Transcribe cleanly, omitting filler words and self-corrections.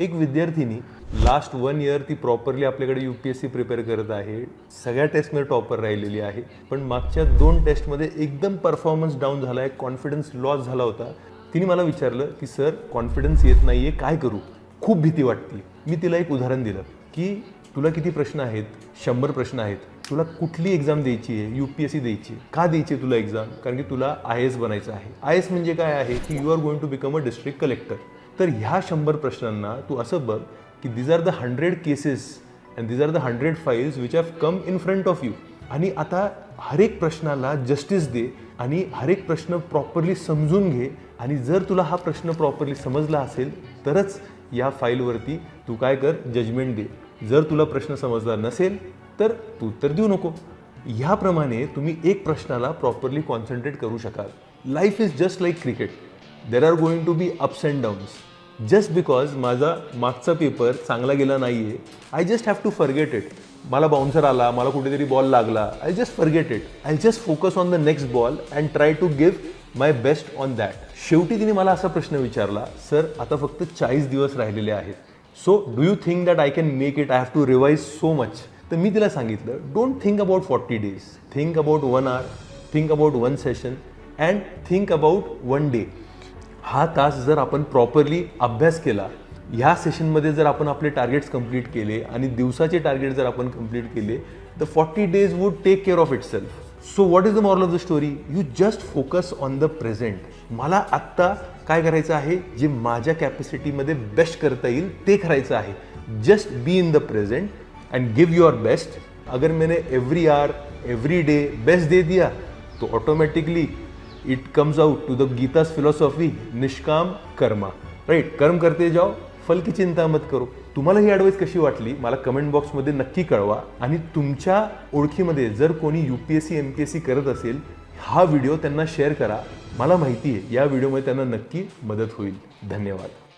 एक विद्यार्थिनी last 1 year ती प्रॉपरली आपल्याकडे UPSC प्रिपेअर करत आहे, सगळ्या टेस्टमध्ये टॉपर राहिलेली आहे, पण मागच्या 2 टेस्टमध्ये एकदम परफॉर्मन्स डाऊन झाला आहे, कॉन्फिडन्स लॉस झाला होता. तिने मला विचारलं की सर कॉन्फिडन्स येत नाही आहे, काय करू, खूप भीती वाटते. मी तिला एक उदाहरण दिलं की तुला किती प्रश्न आहेत, 100 प्रश्न आहेत, तुला कुठली एक्झाम द्यायची आहे, UPSC द्यायची आहे, का द्यायची आहे तुला एक्झाम, कारण की तुला IAS बनायचं आहे. IAS म्हणजे काय आहे की you are going to become a district collector. तर ह्या 100 प्रश्नांना तू असं बघ की these are the 100 cases and these are the 100 files which have come in front of you. आणि आता हर एक प्रश्नाला जस्टिस दे आणि हर एक प्रश्न प्रॉपरली समजून घे. आणि जर तुला हा प्रश्न प्रॉपरली समजला असेल तरच या फाईलवरती तू काय कर, जजमेंट दे. जर तुला प्रश्न समजला नसेल तर तू उत्तर देऊ नको. ह्याप्रमाणे तुम्ही एक प्रश्नाला प्रॉपरली कॉन्सन्ट्रेट करू शकाल. Life is just like cricket. There are going to be ups and downs. Just because माझा मागचा पेपर चांगला गेला नाही आहे, I just have to forget it. मला बाउन्सर आला, मला कुठेतरी बॉल लागला, I just forget it. I just focus on the next ball and try to give my best on that. शेवटी तिने मला असा प्रश्न विचारला, सर आता फक्त 40 दिवस राहिलेले आहेत, so do you think that I can make it, I have to revise so much. तर मी तिला सांगितलं, don't think about 40 days, think about 1 hour, think about 1 session and think about 1 day. हा तास जर आपण प्रॉपरली अभ्यास केला, ह्या सेशनमध्ये जर आपण आपले टार्गेट्स कंप्लीट केले आणि दिवसाचे टार्गेट जर आपण कंप्लीट केले, the 40 days would take care of itself. So what is the moral of the story? You just focus on the present. मला आत्ता काय करायचं आहे, जे माझ्या कॅपॅसिटीमध्ये बेस्ट करता येईल ते करायचं आहे. Just be in the present and give your best. अगर मैंने every hour every day best दे दिया तो automatically it comes out to the Gita's philosophy, निष्काम कर्मा. राईट, कर्म करते जाओ, फल की चिंता मत करो. तुम्हाला ही ॲडवाईस कशी वाटली मला कमेंट बॉक्समध्ये नक्की कळवा. आणि तुमच्या ओळखीमध्ये जर कोणी UPSC MPSC करत असेल, हा व्हिडिओ त्यांना शेअर करा. मला माहिती आहे या व्हिडिओमध्ये त्यांना नक्की मदत होईल. धन्यवाद.